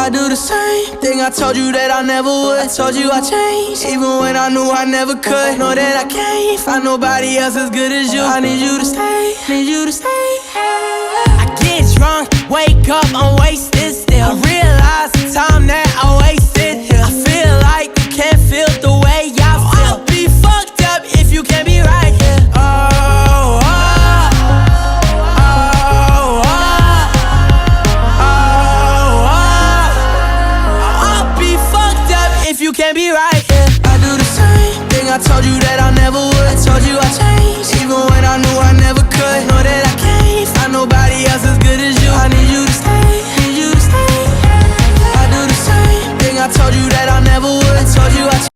I do the same thing I told you that I never would. I told you I changed, even when I knew I never could. Know that I can't find nobody else as good as you. I need you to stay, need you to stay. I get drunk, wake up, I'm wasted still. I realize the time that I wasted here. I feel like you can't feel the way I feel. I'll be fucked up if you can't be right here. You can't be right, yeah. I do the same thing I told you that I never would. I told you I changed, even when I knew I never could. Know that I can't find nobody else as good as you. I need you to stay, need you to stay. I do the same thing I told you that I never would. I told you I